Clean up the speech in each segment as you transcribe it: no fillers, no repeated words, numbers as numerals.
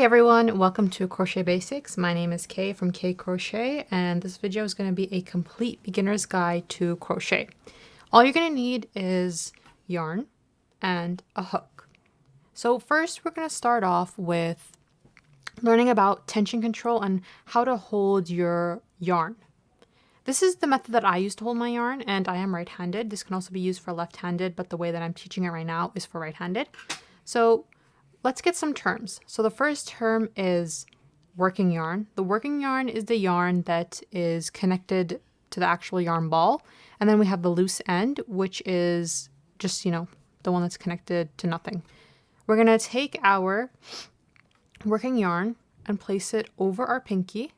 everyone, welcome to Crochet Basics. My name is Kay from Kay Crochet, and this video is going to be a complete beginner's guide to crochet. All you're going to need is yarn and a hook. So first we're going to start off with learning about tension control and how to hold your yarn. This is the method that I use to hold my yarn, and I am right-handed. This can also be used for left-handed, but the way that I'm teaching it right now is for right-handed. So let's get some terms. So the first term is working yarn. The working yarn is the yarn that is connected to the actual yarn ball. And then we have the loose end, which is just, the one that's connected to nothing. We're going to take our working yarn and place it over our pinky,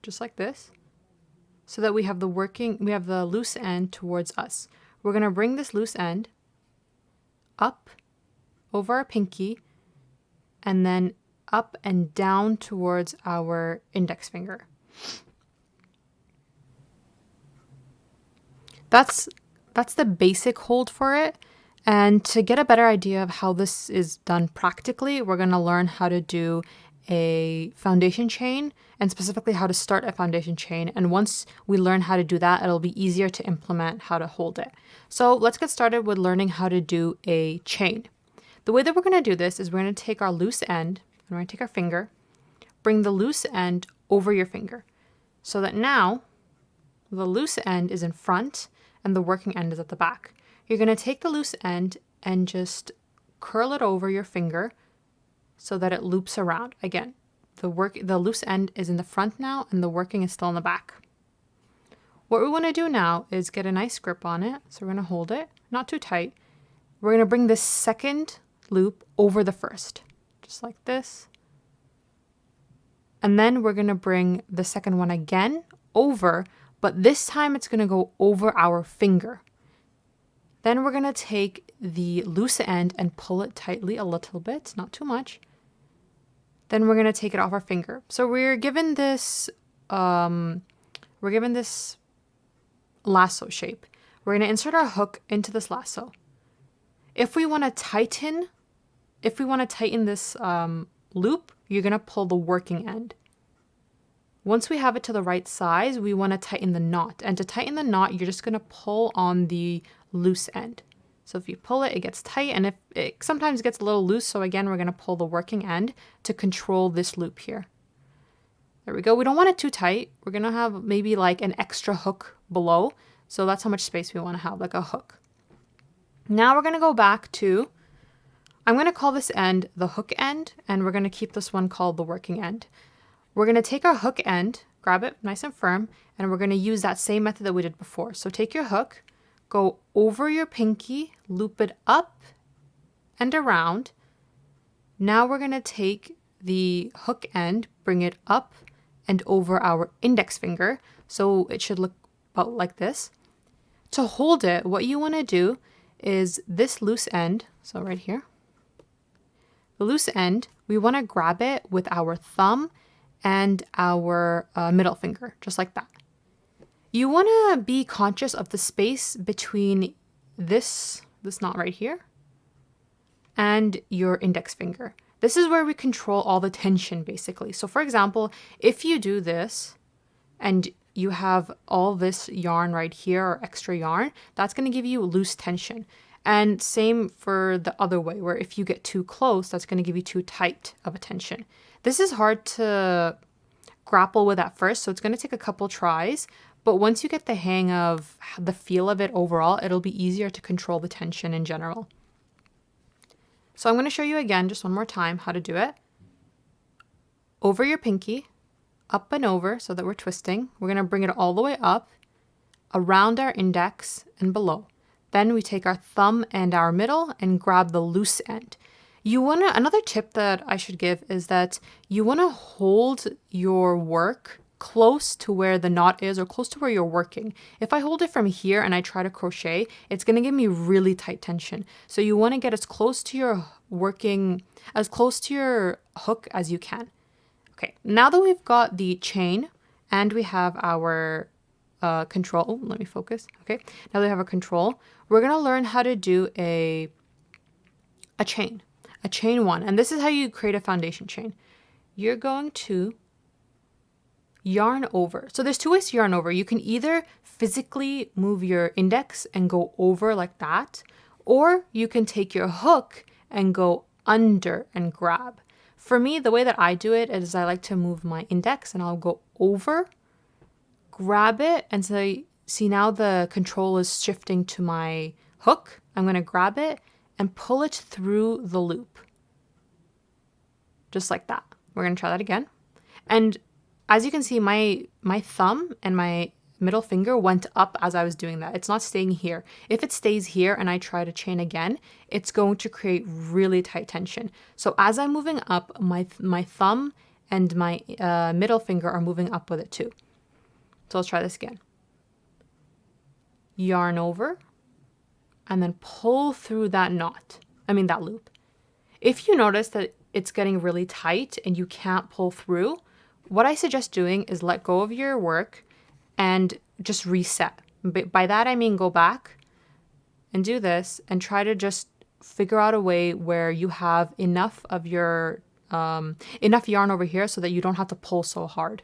just like this, so that we have the loose end towards us. We're going to bring this loose end up over our pinky, and then up and down towards our index finger. That's the basic hold for it. And to get a better idea of how this is done practically, we're going to learn how to do a foundation chain, and specifically how to start a foundation chain. And once we learn how to do that, it'll be easier to implement how to hold it. So let's get started with learning how to do a chain. The way that we're going to do this is we're going to take our loose end, and we're going to take our finger, bring the loose end over your finger, so that now the loose end is in front and the working end is at the back. You're going to take the loose end and just curl it over your finger so that it loops around. Again, the loose end is in the front now and the working is still in the back. What we want to do now is get a nice grip on it. So we're going to hold it, not too tight. We're going to bring this second loop over the first, just like this. And then we're going to bring the second one again over, but this time it's going to go over our finger. Then we're going to take the loose end and pull it tightly a little bit, not too much. Then we're going to take it off our finger. So we're given this lasso shape. We're going to insert our hook into this lasso. If we want to tighten this loop, you're going to pull the working end. Once we have it to the right size, we want to tighten the knot. And to tighten the knot, you're just going to pull on the loose end. So if you pull it, it gets tight, and if it sometimes gets a little loose, so again, we're going to pull the working end to control this loop here. There we go. We don't want it too tight. We're going to have maybe like an extra hook below. So that's how much space we want to have, like a hook. Now we're going to go back to, I'm going to call this end the hook end, and we're going to keep this one called the working end. We're going to take our hook end, grab it nice and firm, and we're going to use that same method that we did before. So take your hook, go over your pinky, loop it up and around. Now we're going to take the hook end, bring it up and over our index finger. So it should look about like this. To hold it, what you want to do is this loose end, so right here, the loose end, we want to grab it with our thumb and our middle finger, just like that. You want to be conscious of the space between this knot right here and your index finger. This is where we control all the tension, basically. So for example, if you do this and you have all this yarn right here or extra yarn, that's going to give you loose tension. And same for the other way, where if you get too close, that's going to give you too tight of a tension. This is hard to grapple with at first, so it's going to take a couple tries. But once you get the hang of the feel of it overall, it'll be easier to control the tension in general. So I'm going to show you again, just one more time, how to do it. Over your pinky, up and over so that we're twisting. We're going to bring it all the way up, around our index and below. Then we take our thumb and our middle and grab the loose end. Another tip that I should give is that you want to hold your work close to where the knot is or close to where you're working. If I hold it from here and I try to crochet, it's going to give me really tight tension. So you want to get as close to your hook as you can. Okay, now that we've got the chain and we have our control, let me focus. Okay, now that we have a control, we're going to learn how to do a chain one. And this is how you create a foundation chain. you're going to yarn over. So there's two ways to yarn over. You can either physically move your index and go over like that, or you can take your hook and go under and grab. For me, the way that I do it is I like to move my index and I'll go over, grab it, and say, see now the control is shifting to my hook. I'm going to grab it and pull it through the loop. Just like that. We're going to try that again. And as you can see, my thumb and my middle finger went up as I was doing that. It's not staying here. If it stays here and I try to chain again, it's going to create really tight tension. So as I'm moving up, my thumb and my middle finger are moving up with it too. So let's try this again. Yarn over and then pull through that that loop. If you notice that it's getting really tight and you can't pull through, what I suggest doing is let go of your work and just reset. By that I mean go back and do this and try to just figure out a way where you have enough of your enough yarn over here so that you don't have to pull so hard.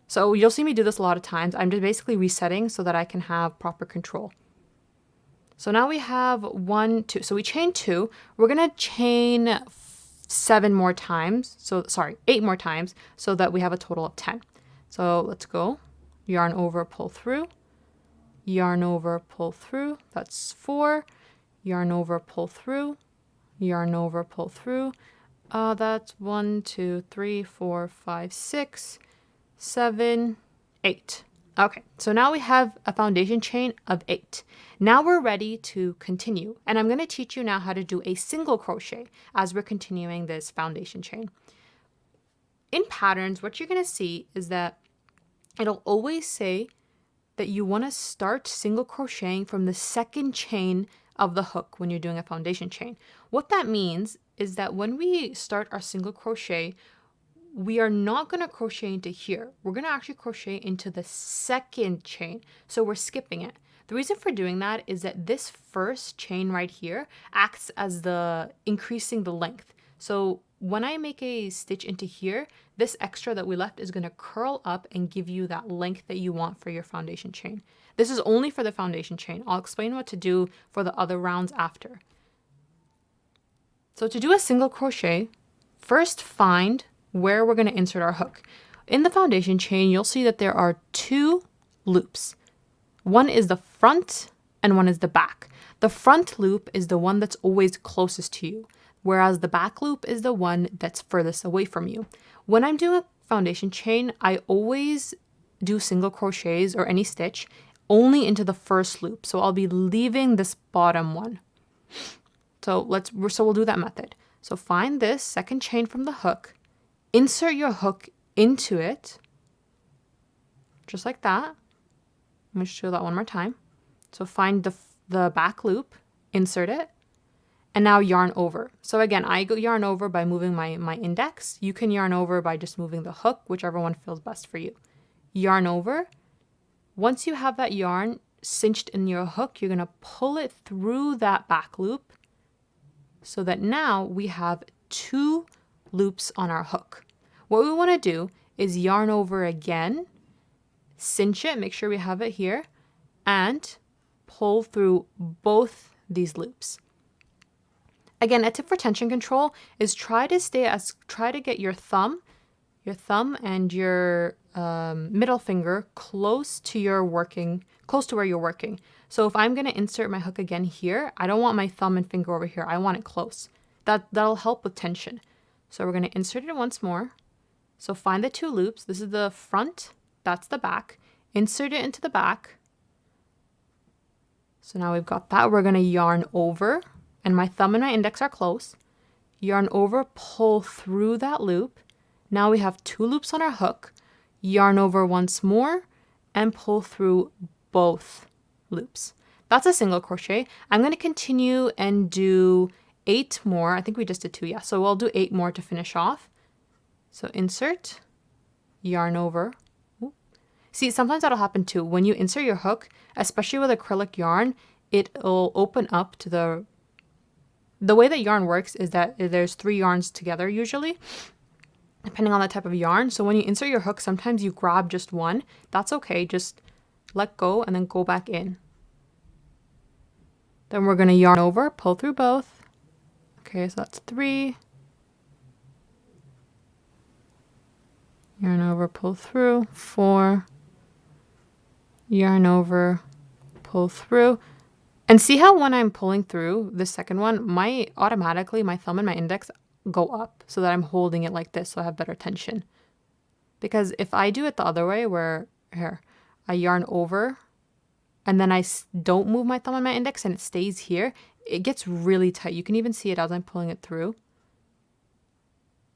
So you'll see me do this a lot of times. I'm just basically resetting so that I can have proper control. So now we have 1, 2. So we chain 2. We're going to chain 8 more times so that we have a total of 10. So let's go. Yarn over, pull through. Yarn over, pull through. That's 4. Yarn over, pull through. Yarn over, pull through. That's 1, 2, 3, 4, 5, 6, 7, 8. Okay, so now we have a foundation chain of 8. Now we're ready to continue, and I'm going to teach you now how to do a single crochet as we're continuing this foundation chain. In patterns, what you're going to see is that it'll always say that you want to start single crocheting from the second chain of the hook when you're doing a foundation chain. What that means is that when we start our single crochet, we are not going to crochet into here. We're going to actually crochet into the second chain. So we're skipping it. The reason for doing that is that this first chain right here acts as the increasing the length. So when I make a stitch into here, this extra that we left is going to curl up and give you that length that you want for your foundation chain. This is only for the foundation chain. I'll explain what to do for the other rounds after. So to do a single crochet, first find where we're going to insert our hook. In the foundation chain, you'll see that there are 2 loops. One is the front and one is the back. The front loop is the one that's always closest to you, whereas the back loop is the one that's furthest away from you. When I'm doing a foundation chain, I always do single crochets or any stitch only into the first loop. So I'll be leaving this bottom one. So we'll do that method. So find this second chain from the hook, insert your hook into it, just like that. Let me show that one more time. So find the back loop, insert it, and now yarn over. So again, I go yarn over by moving my index. You can yarn over by just moving the hook, whichever one feels best for you. Yarn over. Once you have that yarn cinched in your hook, you're going to pull it through that back loop so that now we have 2 loops on our hook. What we want to do is yarn over again, cinch it, make sure we have it here, and pull through both these loops. Again, a tip for tension control is try to get your thumb and your middle finger close to where you're working. So if I'm going to insert my hook again here, I don't want my thumb and finger over here. I want it close. That'll help with tension. So we're going to insert it once more. So find the 2 loops. This is the front, that's the back. Insert it into the back. So now we've got that. We're going to yarn over, and my thumb and my index are close. Yarn over, pull through that loop. Now we have 2 loops on our hook. Yarn over once more and pull through both loops. That's a single crochet. I'm going to continue and do 8 more. I think we just did 2, yeah. So we'll do 8 more to finish off. So insert, yarn over. Ooh. See, sometimes that'll happen too. When you insert your hook, especially with acrylic yarn, it'll open up to the way that yarn works is that there's 3 yarns together usually. depending on the type of yarn. So when you insert your hook, sometimes you grab just one. That's okay. Just let go and then go back in. Then we're going to yarn over, pull through both. Okay, so that's 3. Yarn over, pull through, 4. Yarn over, pull through. And see how when I'm pulling through the second one, automatically my thumb and my index go up so that I'm holding it like this so I have better tension. Because if I do it the other way where, here, I yarn over and then I don't move my thumb and my index and it stays here, it gets really tight. You can even see it as I'm pulling it through.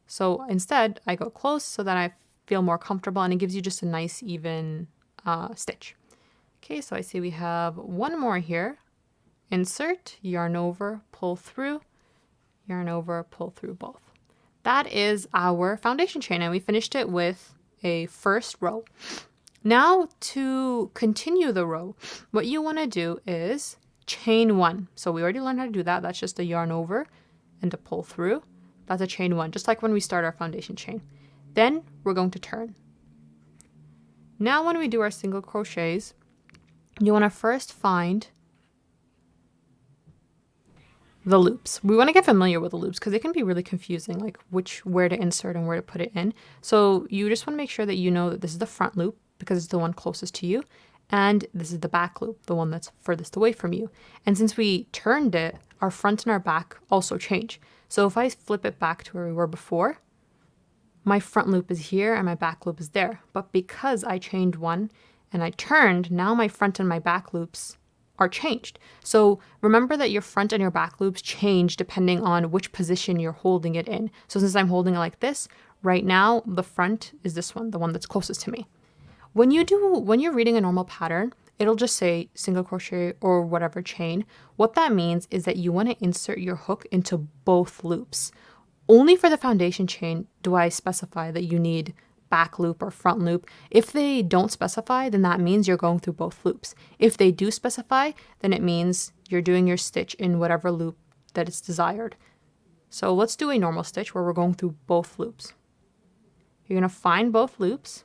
So instead, I go close so that I feel more comfortable and it gives you just a nice even stitch. Okay, so I see we have one more here. Insert, yarn over, pull through, yarn over, pull through both. That is our foundation chain, and we finished it with a first row. Now to continue the row, what you want to do is chain 1. So we already learned how to do that. That's just a yarn over and a pull through. That's a chain 1, just like when we start our foundation chain. Then we're going to turn. Now when we do our single crochets, you want to first find the loops. We want to get familiar with the loops because it can be really confusing, like where to insert and where to put it in. So you just want to make sure that you know that this is the front loop because it's the one closest to you, and this is the back loop, the one that's furthest away from you. And since we turned it, our front and our back also change. So if I flip it back to where we were before, my front loop is here and my back loop is there. But because I chained one and I turned, now my front and my back loops are changed. So remember that your front and your back loops change depending on which position you're holding it in. So since I'm holding it like this, right now the front is this one, the one that's closest to me. When you're reading a normal pattern, it'll just say single crochet or whatever chain. What that means is that you want to insert your hook into both loops. Only for the foundation chain do I specify that you need back loop or front loop. If they don't specify, then that means you're going through both loops. If they do specify, then it means you're doing your stitch in whatever loop that is desired. So let's do a normal stitch where we're going through both loops. You're going to find both loops.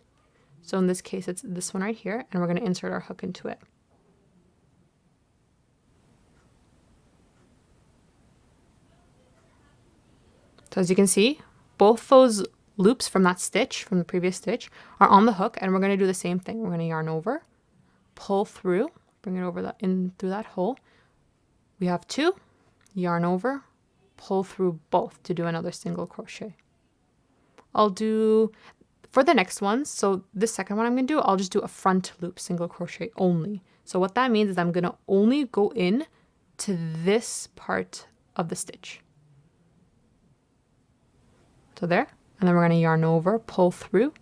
So in this case, it's this one right here, and we're going to insert our hook into it. So as you can see, both those loops from that stitch, from the previous stitch, are on the hook, and we're going to do the same thing. We're going to yarn over, pull through, bring it over in through that hole. We have 2, yarn over, pull through both to do another single crochet. I'll do, for the next ones, so this second one I'm going to do, I'll just do a front loop single crochet only. So what that means is I'm going to only go in to this part of the stitch. So there. And then we're going to yarn over, pull through,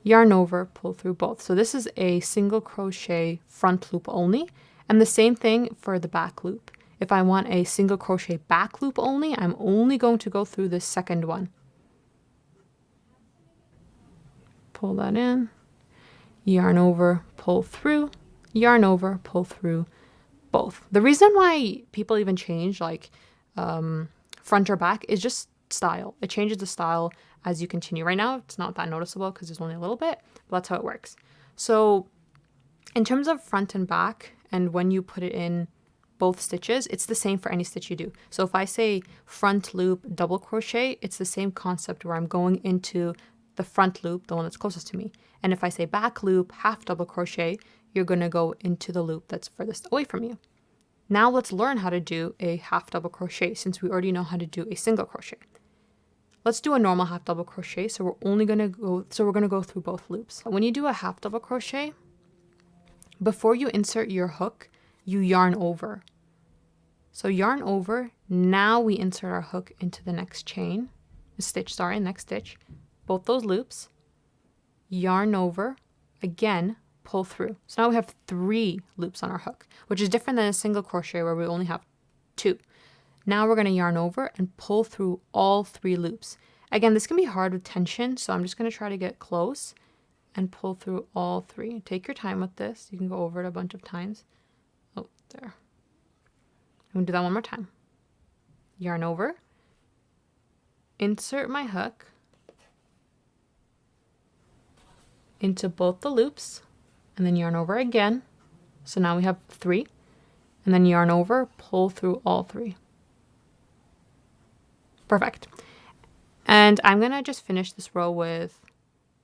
yarn over, pull through both. So this is a single crochet front loop only. And the same thing for the back loop. If I want a single crochet back loop only, I'm only going to go through this second one. Pull that in, yarn over, pull through, yarn over, pull through both. The reason why people even change like front or back is just style. It changes the style as you continue. Right now, it's not that noticeable because there's only a little bit, but that's how it works. So in terms of front and back, and when you put it in both stitches, it's the same for any stitch you do. So if I say front loop double crochet, it's the same concept where I'm going into the front loop, the one that's closest to me. And if I say back loop half double crochet, you're going to go into the loop that's furthest away from you. Now let's learn how to do a half double crochet since we already know how to do a single crochet. Let's do a normal half double crochet. So we're going to go through both loops. When you do a half double crochet, before you insert your hook, you yarn over. So yarn over, now we insert our hook into the next chain, next stitch, both those loops, yarn over, again, pull through. So now we have 3 loops on our hook, which is different than a single crochet where we only have 2. Now we're going to yarn over and pull through all 3 loops. Again, this can be hard with tension, so I'm just going to try to get close and pull through all 3. Take your time with this. You can go over it a bunch of times. Oh, there. I'm going to do that one more time. Yarn over, insert my hook, into both the loops, and then yarn over again. So now we have 3, and then yarn over, pull through all 3. Perfect. And I'm gonna just finish this row with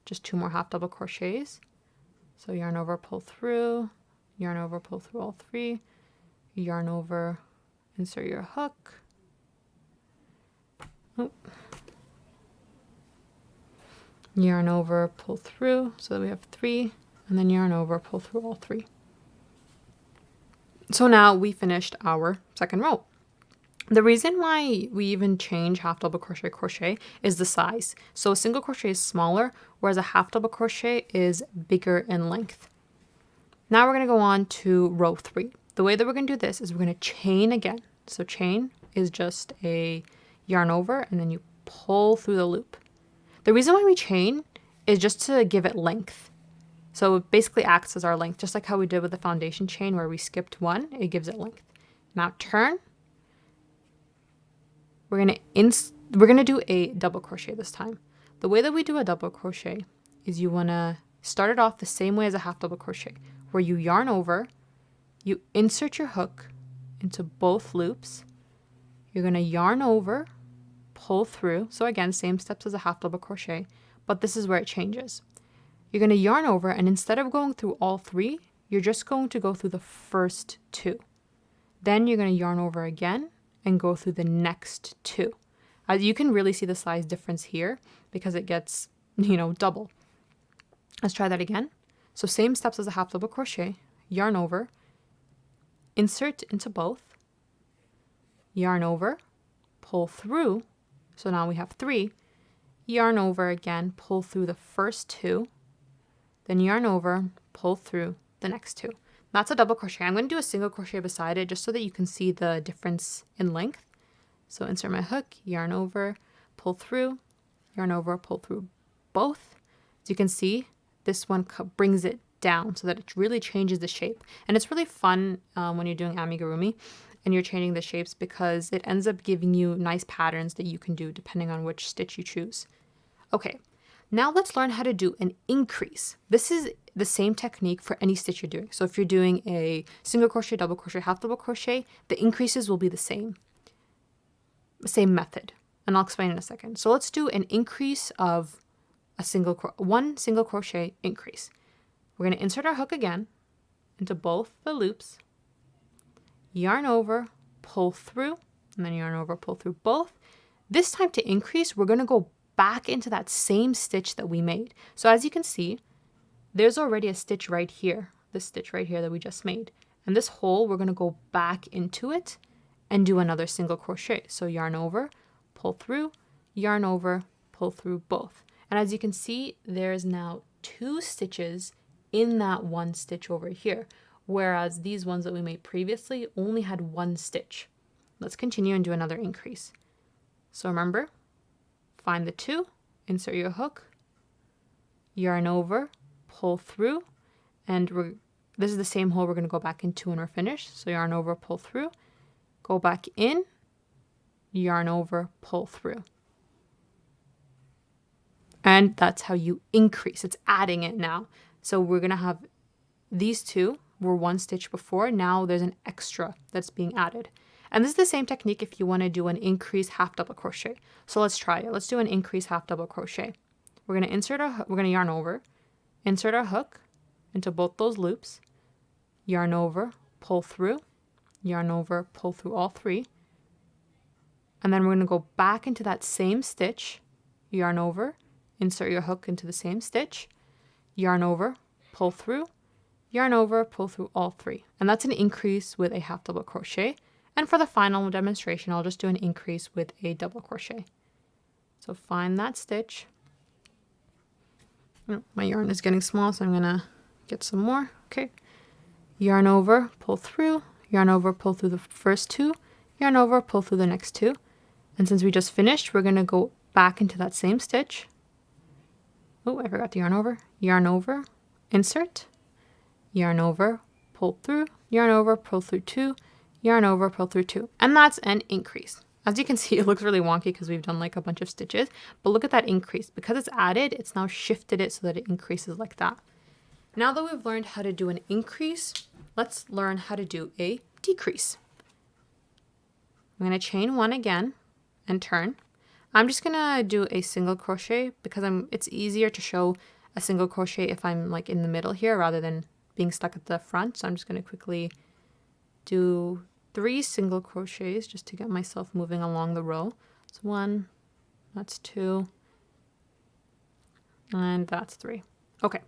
just 2 more half double crochets. So yarn over, pull through, yarn over, pull through all 3, yarn over, insert your hook. Oh. Yarn over, pull through, so that we have 3, and then yarn over, pull through all 3. So now we finished our second row. The reason why we even change half double crochet is the size. So a single crochet is smaller, whereas a half double crochet is bigger in length. Now we're going to go on to row 3. The way that we're going to do this is we're going to chain again. So chain is just a yarn over, and then you pull through the loop. The reason why we chain is just to give it length. So it basically acts as our length, just like how we did with the foundation chain where we skipped 1, it gives it length. Now turn. We're gonna do a double crochet this time. The way that we do a double crochet is you wanna start it off the same way as a half double crochet, where you yarn over, you insert your hook into both loops, you're gonna yarn over, pull through. So again, same steps as a half double crochet, but this is where it changes. You're gonna yarn over, and instead of going through all 3, you're just going to go through the first 2. Then you're gonna yarn over again and go through the next 2. You can really see the size difference here because it gets, double. Let's try that again. So same steps as a half double crochet, yarn over, insert into both, yarn over, pull through. So now we have 3, yarn over again, pull through the first 2, then yarn over, pull through the next 2. That's a double crochet. I'm going to do a single crochet beside it just so that you can see the difference in length. So insert my hook, yarn over, pull through, yarn over, pull through both. As you can see, this one brings it down so that it really changes the shape. And it's really fun when you're doing amigurumi and you're changing the shapes because it ends up giving you nice patterns that you can do depending on which stitch you choose. Okay, now let's learn how to do an increase. This is the same technique for any stitch you're doing. So if you're doing a single crochet, double crochet, half double crochet, the increases will be the same method. And I'll explain in a second. So let's do an increase of one single crochet increase. We're going to insert our hook again into both the loops, yarn over, pull through, and then yarn over, pull through both. This time to increase, we're going to go back into that same stitch that we made. So as you can see, there's already a stitch right here, this stitch right here that we just made. And this hole, we're going to go back into it and do another single crochet. So yarn over, pull through, yarn over, pull through both. And as you can see, there's now 2 stitches in that one stitch over here, whereas these ones that we made previously only had 1 stitch. Let's continue and do another increase. So remember, find the 2, insert your hook, yarn over, pull through, and this is the same hole we're going to go back into when we're finished. So yarn over, pull through, go back in, yarn over, pull through. And that's how you increase. It's adding it now. So we're going to have these 2 were 1 stitch before. Now there's an extra that's being added. And this is the same technique if you want to do an increase half double crochet. So let's try it. Let's do an increase half double crochet. We're going to yarn over, insert our hook into both those loops, yarn over, pull through, yarn over, pull through all 3. And then we're going to go back into that same stitch, yarn over, insert your hook into the same stitch, yarn over, pull through, yarn over, pull through all 3. And that's an increase with a half double crochet. And for the final demonstration, I'll just do an increase with a double crochet. So find that stitch. Oh, my yarn is getting small, so I'm going to get some more. Okay. Yarn over, pull through, yarn over, pull through the first 2, yarn over, pull through the next 2. And since we just finished, we're going to go back into that same stitch. Oh, I forgot to yarn over, insert, yarn over, pull through, yarn over, pull through 2, yarn over, pull through 2. And that's an increase. As you can see, it looks really wonky because we've done like a bunch of stitches, but look at that increase. Because it's added, it's now shifted it so that it increases like that. Now that we've learned how to do an increase, let's learn how to do a decrease. I'm going to chain 1 again and turn. I'm just going to do a single crochet because it's easier to show a single crochet if I'm like in the middle here rather than being stuck at the front. So I'm just going to quickly do 3 single crochets just to get myself moving along the row. That's 1, that's 2, and that's 3. Okay.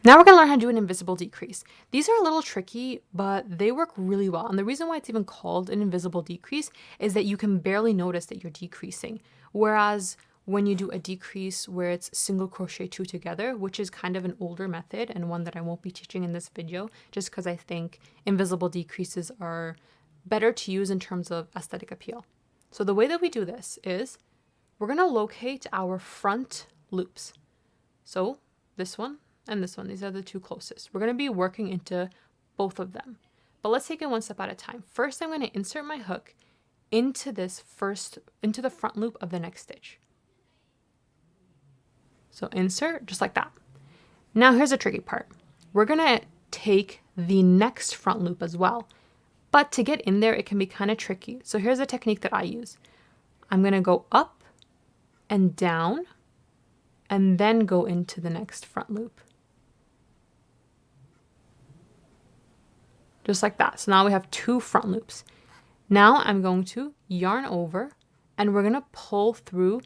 Now we're going to learn how to do an invisible decrease. These are a little tricky, but they work really well. And the reason why it's even called an invisible decrease is that you can barely notice that you're decreasing. Whereas when you do a decrease where it's single crochet 2 together, which is kind of an older method and one that I won't be teaching in this video, just because I think invisible decreases are better to use in terms of aesthetic appeal. So the way that we do this is we're going to locate our front loops. So this one and this one, these are the 2 closest. We're going to be working into both of them. But let's take it one step at a time. First, I'm going to insert my hook into the front loop of the next stitch. So insert just like that. Now here's the tricky part. We're going to take the next front loop as well. But to get in there, it can be kind of tricky. So here's a technique that I use. I'm going to go up and down and then go into the next front loop. Just like that. So now we have 2 front loops. Now I'm going to yarn over and we're going to pull through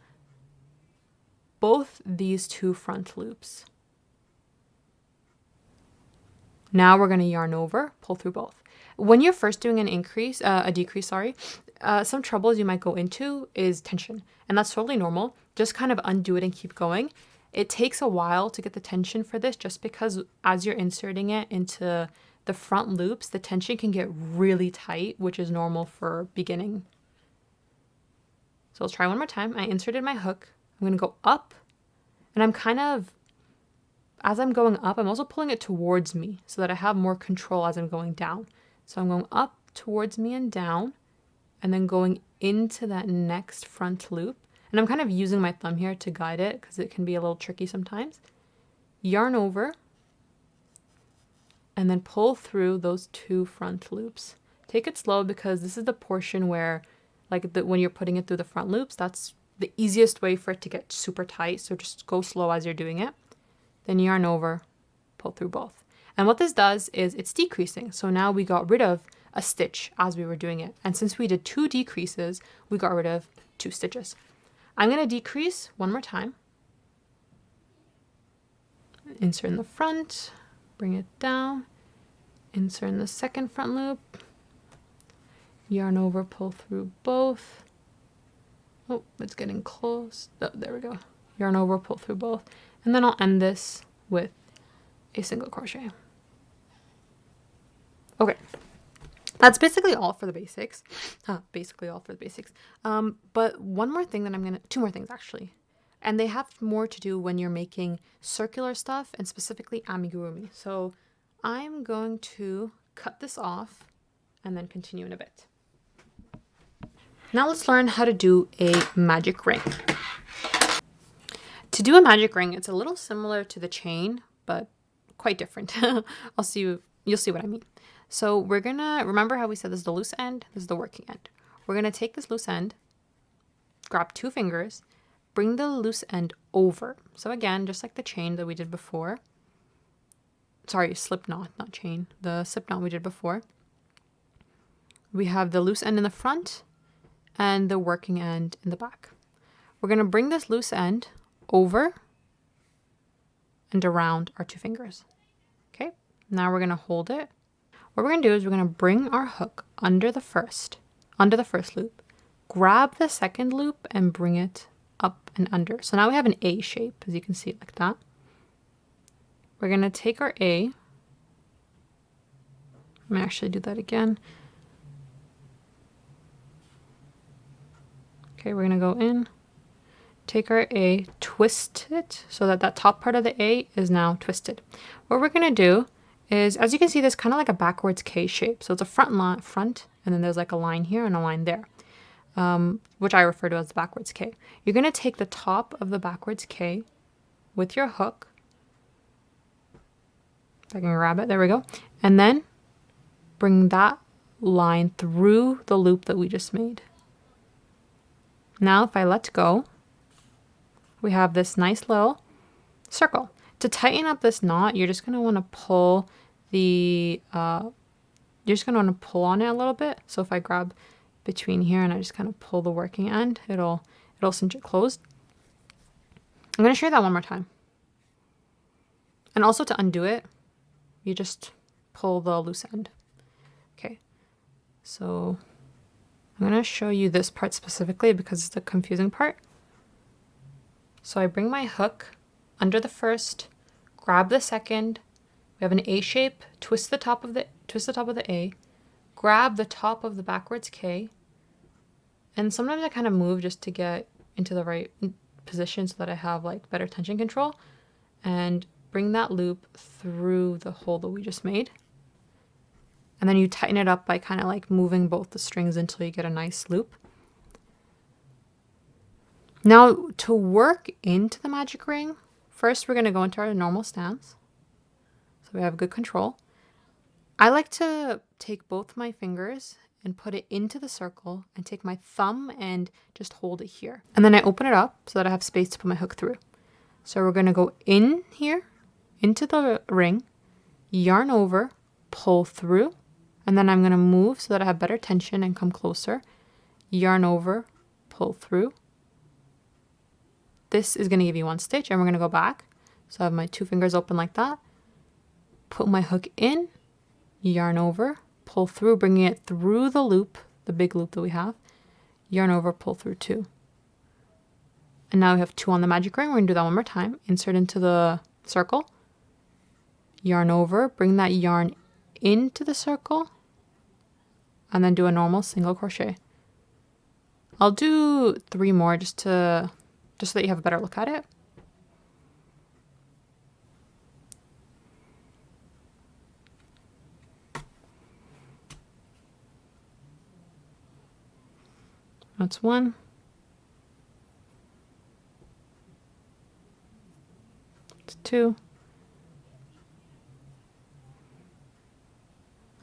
both these 2 front loops. Now we're going to yarn over, pull through both. When you're first doing a decrease, some troubles you might go into is tension. And that's totally normal. Just kind of undo it and keep going. It takes a while to get the tension for this just because as you're inserting it into the front loops, the tension can get really tight, which is normal for beginning. So let's try one more time. I inserted my hook. I'm going to go up and as I'm going up, I'm also pulling it towards me so that I have more control as I'm going down. So I'm going up towards me and down and then going into that next front loop. And I'm kind of using my thumb here to guide it because it can be a little tricky sometimes. Yarn over and then pull through those 2 front loops. Take it slow because this is the portion where when you're putting it through the front loops, that's the easiest way for it to get super tight. So just go slow as you're doing it. Then yarn over, pull through both. And what this does is it's decreasing. So now we got rid of a stitch as we were doing it. And since we did 2 decreases, we got rid of 2 stitches. I'm going to decrease one more time. Insert in the front, bring it down, insert in the second front loop, yarn over, pull through both. Oh, it's getting close. Oh, there we go. Yarn over, pull through both. And then I'll end this with a single crochet. Okay. That's basically all for the basics. But one more thing that 2 more things actually. And they have more to do when you're making circular stuff and specifically amigurumi. So I'm going to cut this off and then continue in a bit. Now let's learn how to do a magic ring. To do a magic ring, it's a little similar to the chain, but quite different. You'll see what I mean. So we're gonna, remember how we said this is the loose end, this is the working end. We're gonna take this loose end, grab 2 fingers, bring the loose end over. So again, just like the chain that we did before. Sorry, slip knot, not chain. The slip knot we did before. We have the loose end in the front and the working end in the back. We're gonna bring this loose end over and around our 2 fingers. Okay, now we're gonna hold it. What we're gonna do is we're gonna bring our hook under the first loop, grab the second loop and bring it up and under. So now we have an A shape, as you can see it like that. We're gonna take our A. Let me actually do that again. Okay, we're gonna go in, take our A, twist it so that that top part of the A is now twisted. What we're gonna do is, as you can see, there's kind of like a backwards K shape. So it's a front, and then there's like a line here and a line there. which I refer to as the backwards K. You're going to take the top of the backwards K with your hook. If I can grab it, there we go. And then bring that line through the loop that we just made. Now if I let go, we have this nice little circle. To tighten up this knot, you're just going to want to pull the, you're just going to want to pull on it a little bit. So if I grab between here and I just kind of pull the working end, it'll cinch it closed. I'm going to show you that one more time. And also to undo it, you just pull the loose end. Okay, so I'm going to show you this part specifically because it's the confusing part. So I bring my hook under the first, grab the second, we have an A shape, twist the top of the A, grab the top of the backwards K, and sometimes I kind of move just to get into the right position so that I have like better tension control, and bring that loop through the hole that we just made. And then you tighten it up by kind of like moving both the strings until you get a nice loop. Now to work into the magic ring, first we're going to go into our normal stance. So we have good control. I like to take both my fingers and put it into the circle and take my thumb and just hold it here. And then I open it up so that I have space to put my hook through. So we're going to go in here, into the ring, yarn over, pull through, and then I'm going to move so that I have better tension and come closer, yarn over, pull through. This is going to give you one stitch, and we're going to go back. So I have my two fingers open like that, put my hook in, yarn over, pull through, bringing it through the loop, the big loop that we have, yarn over, pull through two. And now we have two on the magic ring. We're going to do that one more time. Insert into the circle, yarn over, bring that yarn into the circle, and then do a normal single crochet. I'll do 3 more just so that you have a better look at it. That's 1. That's 2.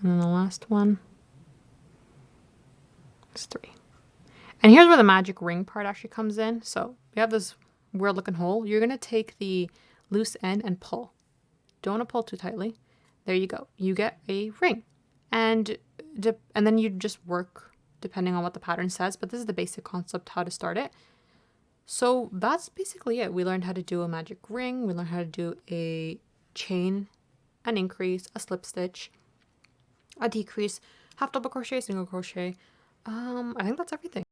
And then the last one is 3. And here's where the magic ring part actually comes in. So we have this weird looking hole. You're going to take the loose end and pull. Don't want to pull too tightly. There you go. You get a ring. And then you just work depending on what the pattern says. But this is the basic concept, how to start it. So that's basically it. We learned how to do a magic ring. We learned how to do a chain, an increase, a slip stitch, a decrease, half double crochet, single crochet. I think that's everything.